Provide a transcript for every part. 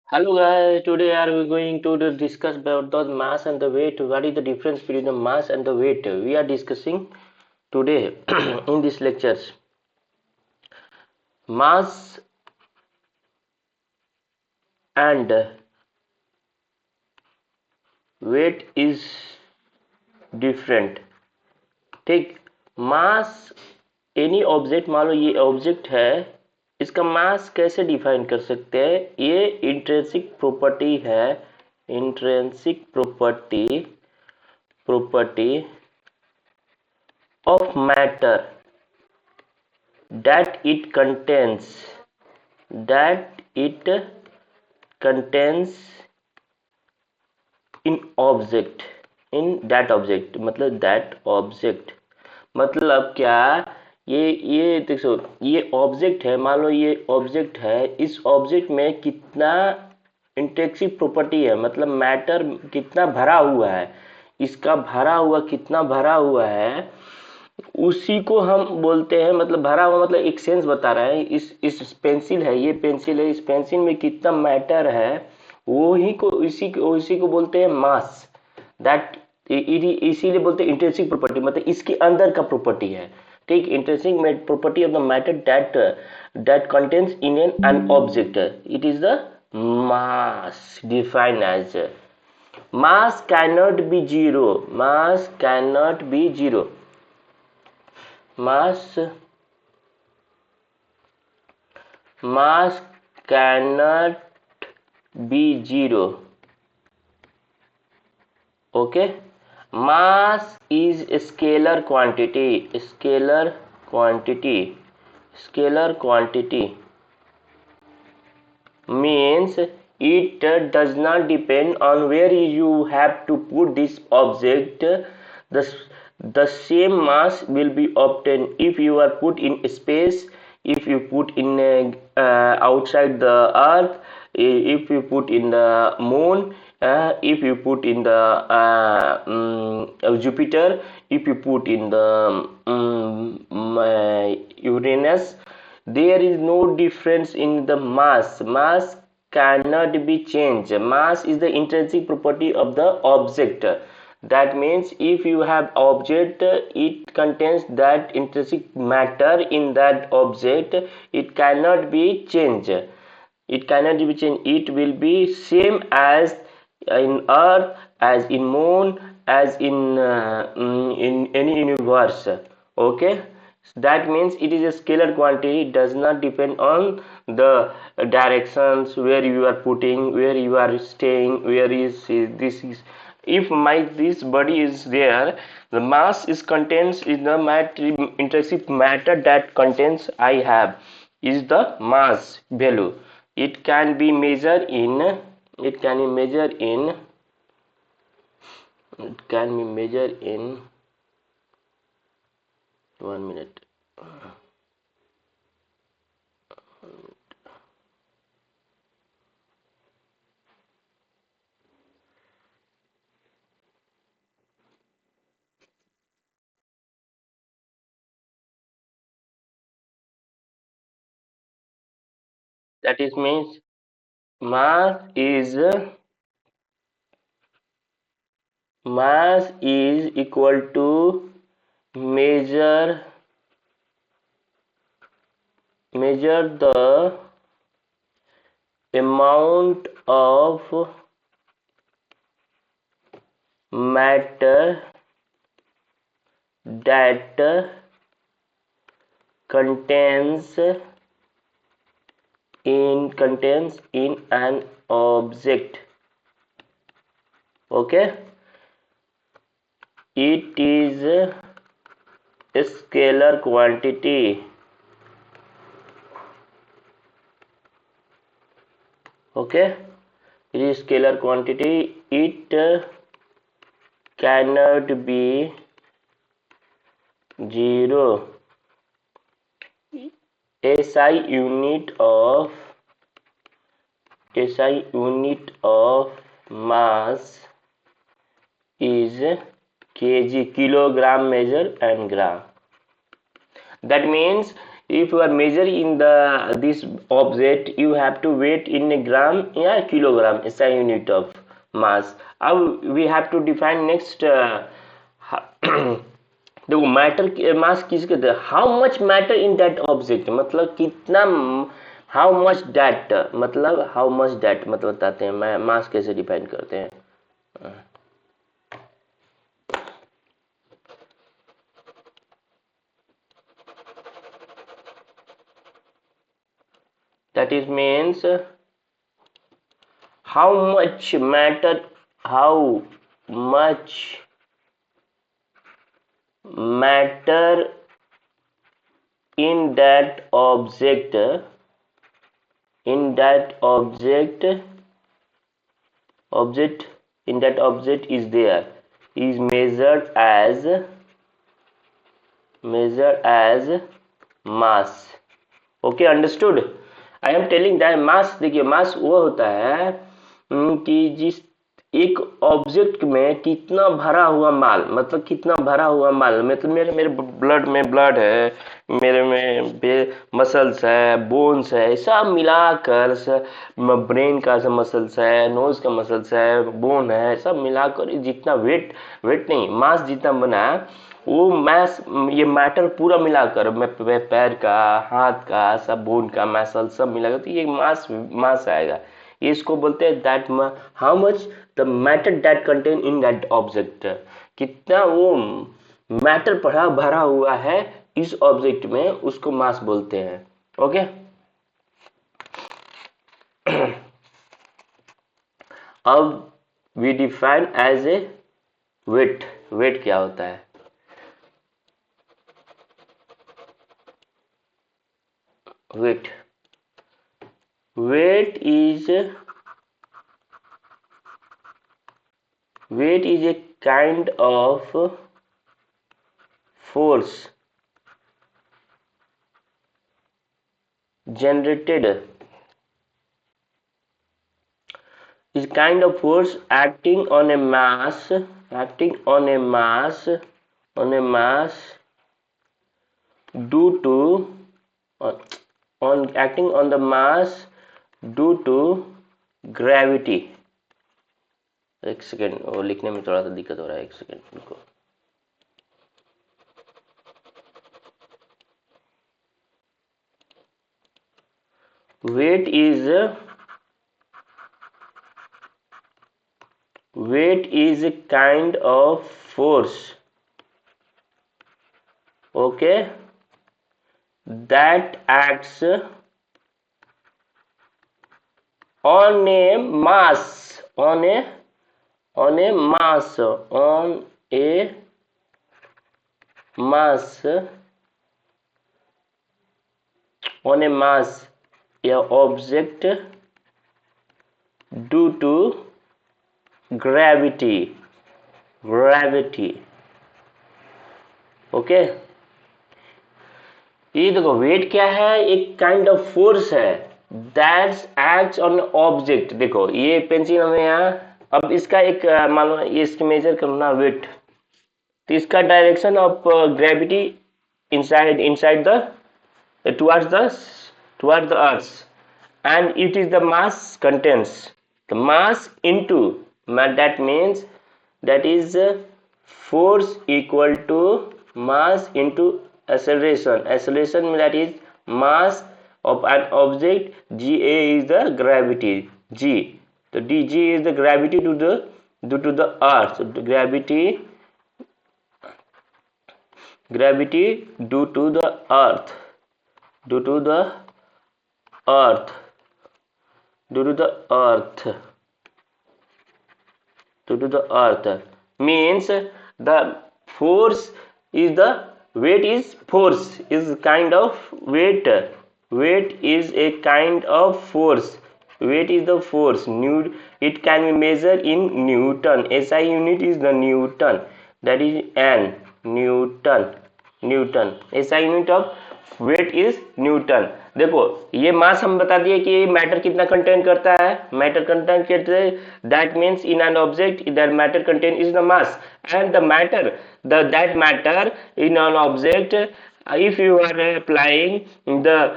Hello guys, today are we going to discuss about the mass and the weight. What is the difference between the mass and the weight? We are discussing today in these lectures. Mass and weight is different. ठीक, मास any object, मान लो ये object है, इसका मास कैसे define कर सकते हैं? ये इंट्रिंसिक प्रॉपर्टी है, intrinsic property of matter that it contains in object, in that object, मतलब that object मतलब क्या? ये देखो, ये ऑब्जेक्ट है, मान लो ये ऑब्जेक्ट है, इस ऑब्जेक्ट में कितना इंट्रिंसिक प्रॉपर्टी है, मतलब मैटर कितना भरा हुआ है, इसका भरा हुआ कितना भरा हुआ है, उसी को हम बोलते हैं। मतलब भरा हुआ मतलब एक सेंस बता रहा है। इस पेंसिल है, ये पेंसिल है, इस पेंसिल में कितना मैटर है, वो ही को इसी को बोलते हैं मास। दैट इसीलिए बोलते हैं इंट्रिंसिक प्रॉपर्टी, मतलब इसके अंदर का प्रॉपर्टी है। ठीक, intrinsic property of the matter that contains in an object, it is the mass defined as mass cannot be zero, mass cannot be zero, mass mass cannot be zero. Okay, mass is a scalar quantity means it does not depend on where you have to put this object. The same mass will be obtained if you are put in space, if you put in outside the earth, if you put in the moon, if you put in the Jupiter, if you put in the Uranus. There is no difference in the mass. Mass cannot be changed. Mass is the intrinsic property of the object. That means if you have object, it contains that intrinsic matter in that object, it cannot be changed. It cannot be changed. It will be same as in earth, as in moon, as in any universe. Okay, that means it is a scalar quantity. It does not depend on the directions, where you are putting, where you are staying, where this is. If this body is there, the mass is contains in the intrinsic matter that contains I have is the mass value. It can be measured in it can be measured in it can be measured in 1 minute. That is means mass is equal to measure the amount of matter that contains in an object. Okay, it is a scalar quantity. Okay, it is scalar quantity. It cannot be zero. SI unit of mass is kg, kilogram, measure and gram. That means if you are measuring in the this object, you have to weight in a gram या kilogram is a unit of mass. अब we have to define next देखो matter मास किस कहते हैं, how much matter in that object, मतलब कितना, how much that मतलब how much that मतलब बताते हैं, मैं मास कैसे डिफाइन करते हैं. That is means how much matter, how much matter in that object, in that object in that object is there, is measured as mass. Okay, understood. I am telling that mass, देखिए मास वो होता है कि जिस एक object में कितना भरा हुआ माल, मतलब कितना भरा हुआ माल, मतलब मेरे ब्लड में ब्लड है, मेरे में मसल्स है, बोन्स है, सब मिलाकर, ब्रेन का मसल्स है, नोज का मसल्स है, बोन है, सब मिलाकर जितना वेट नहीं, मास जितना बना है वो मैस, ये मैटर पूरा मिलाकर, पैर का, हाथ का, सब बोन का, मसल सब मिलाकर, तो ये मास आएगा. ये इसको बोलते हैं that how much the matter that contain in that object, कितना वो मैटर भरा हुआ है इस ऑब्जेक्ट में, उसको मास बोलते हैं. ओके अब we define as a weight. Weight क्या होता है? Weight is a kind of force generated, is kind of force acting on a mass due to acting on the mass due to gravity. एक second, वो लिखने में थोड़ा सा दिक्कत हो रहा है, एक सेकेंड रुको. weight is a kind of force, okay, that acts on a mass, on a mass या object due to gravity. Okay ये देखो वेट क्या है, एक काइंड ऑफ फोर्स है दैट एक्ट्स ऑन ऑब्जेक्ट. देखो ये पेंसिल हमें यहाँ, अब इसका एक मान लो ये इसकी मेजर करना वेट, तो इसका direction of gravity inside the towards the earth, and it is the mass contains the mass into, that means that is force equal to mass into acceleration. That is mass of an object, Ga is the gravity, G. So dg is the gravity due to the earth. So the gravity due to the earth means the force is the weight is force is kind of weight is a kind of force. Weight is the force. It can be measured in Newton. SI unit is the Newton, that is N. Newton. SI unit of weight is newton. देखो ये मास हम बता दिए कि matter कितना contain करता है, matter contain करते हैं, that means in an object that matter contain is the mass, and that matter in an object if you are applying the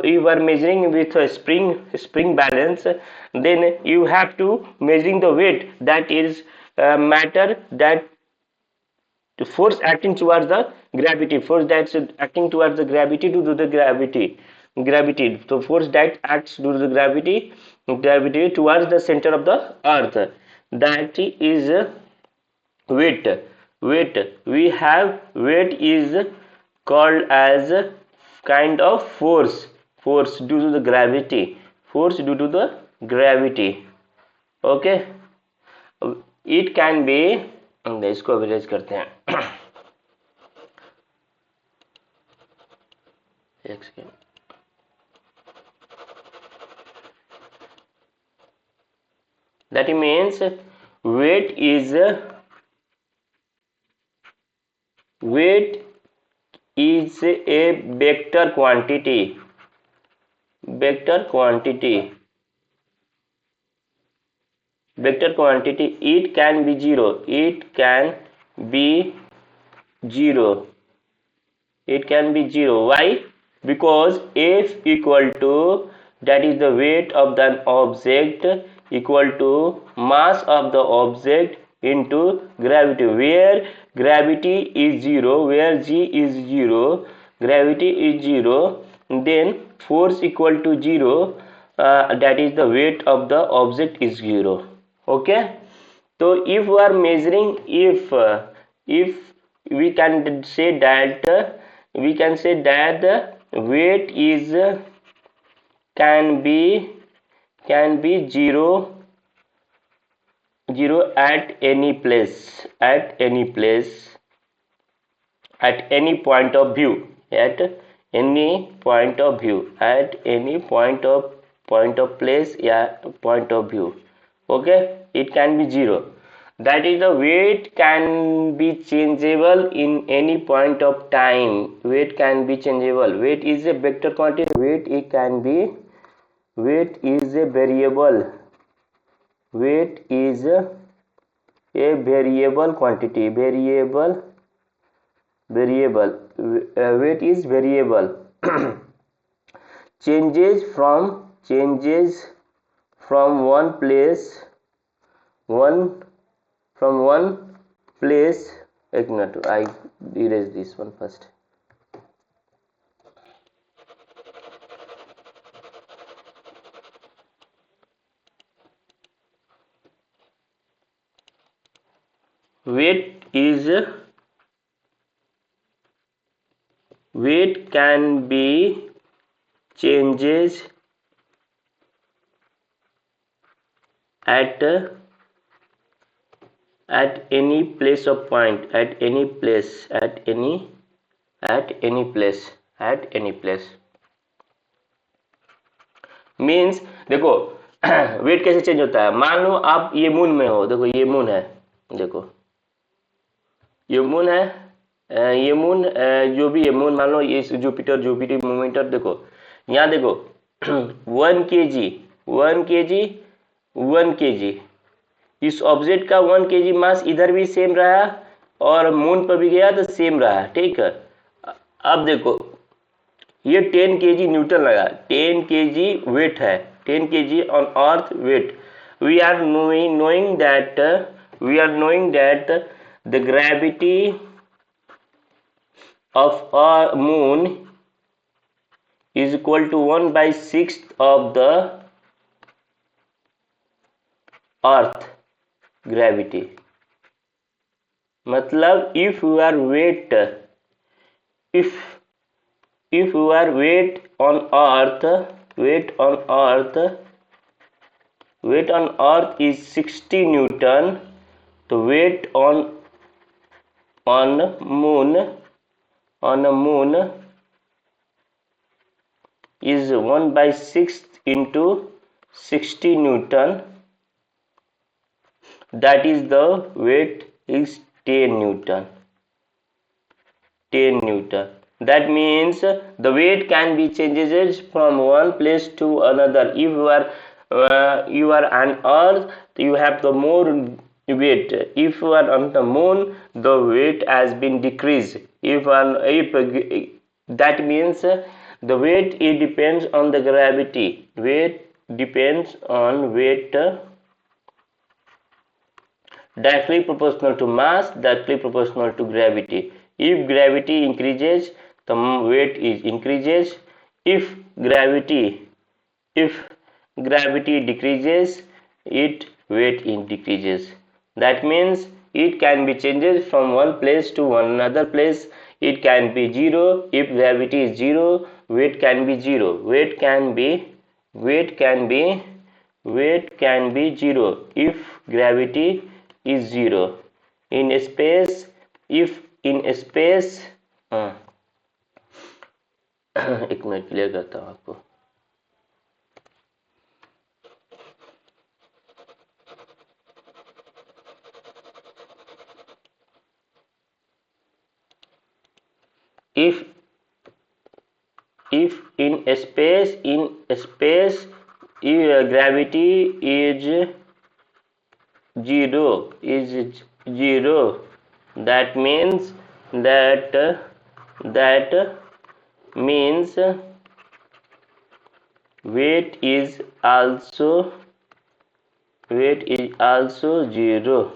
you are measuring with a spring balance, then you have to measuring the weight, that is matter, that the force acting towards the gravity, force that's acting towards the gravity due to the gravity, so force that acts due to the gravity towards the center of the earth, that is weight. We have weight is called as kind of force due to the gravity, force due to the gravity. Okay, it can be, इसको अवेरेज करते हैं एक second. That means weight is a vector quantity. It can be zero. It can be zero. Why? Because F equal to, that is the weight of the object, equal to mass of the object into gravity, where gravity is zero, where G is zero, gravity is zero, then force equal to zero, that is the weight of the object is zero. Okay, so if we are measuring, if we can say that the weight is can be zero at any place, at any point of view, at any point of place, yeah, point of view. Okay, it can be zero. That is, the weight can be changeable in any point of time. Weight can be changeable. Weight is a vector quantity. Weight is a variable. Weight is a variable quantity. Weight is variable. changes from one place, एक minute, I erase this one first. Weight can be changes at any place of point, at any place. Means देखो wait कैसे change होता है. मान लो आप ये moon में हो, देखो ये मून है, देखो ये मून है, ये मून जो भी ये मून मान लो, ये जुपिटर मूवमेंटर, देखो यहाँ देखो 1 kg इस ऑब्जेक्ट का 1 kg मास इधर भी सेम रहा और मून पर भी गया तो सेम रहा. ठीक है, अब देखो ये 10 kg न्यूटन लगा, 10 kg वेट है, 10 kg on Earth weight. We are knowing that the gravity of our moon is equal to 1/6 of the earth gravity. मतलब if your weight on earth is 60 newton, तो weight on moon is 1/6 into 60 newton, that is the weight is 10 newton. That means the weight can be changes from one place to another. If you are on earth, you have the more weight. If you are on the moon, the weight has been decreased. If that means the weight it depends on the gravity. Weight depends on weight directly proportional to mass, directly proportional to gravity. If gravity increases, the weight is increases. if gravity if gravity decreases, it weight in decreases. That means it can be changes from one place to one another place. It can be zero. If gravity is zero, weight can be zero. Weight can be zero if gravity is zero. In space, if in space एक minute clear करता हूँ आपको. if in space gravity is zero, that means weight is also zero.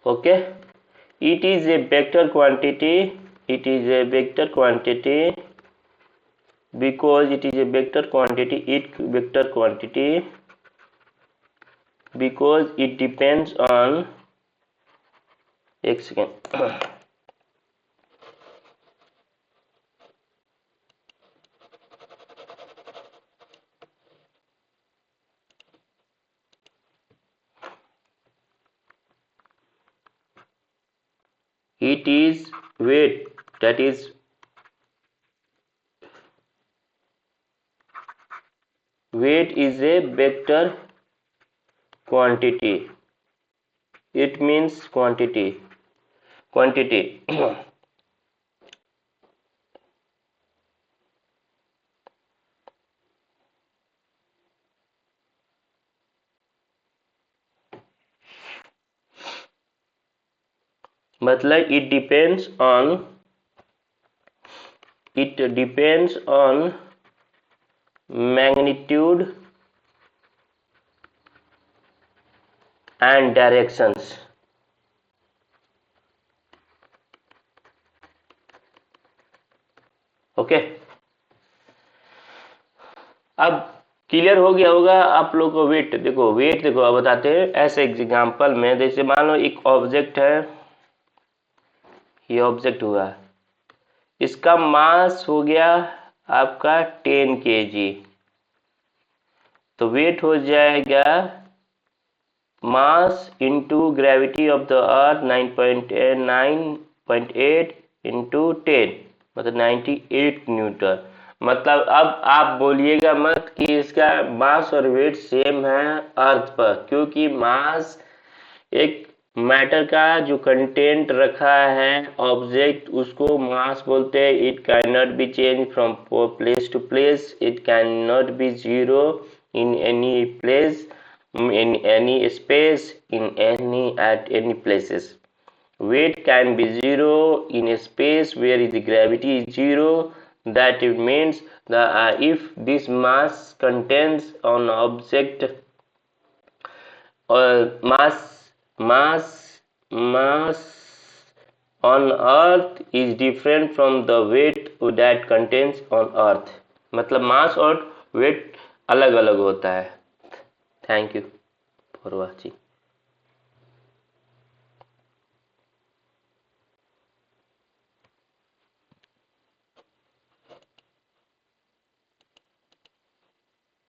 Okay, it is a vector quantity. Because it is a vector quantity because it depends on एक second. It is weight, that is weight is a vector quantity. It means quantity. मतलब it depends on magnitude and directions. Okay, अब clear हो गया होगा आप लोग को. Wait देखो अब बताते हैं ऐसे एग्जांपल में. जैसे मान लो एक ऑब्जेक्ट है, ये ऑब्जेक्ट हुआ, इसका मास हो गया आपका 10 kg. तो वेट हो जाएगा mass into gravity of the earth 9.8 into 10, मतलब 98 न्यूटन. मतलब अब आप बोलिएगा मत कि इसका मास और वेट सेम है अर्थ पर, क्योंकि मास एक मैटर का जो कंटेंट रखा है ऑब्जेक्ट, उसको मास बोलते हैं. It can not be change from place to place. It can not be zero in any place, in any space, at any places. Weight can be zero in a space where the gravity is zero. That means if this mass contains an object, mass on earth is different from the weight that contains on earth. मतलब मास और wait अलग अलग होता है. Thank you for watching.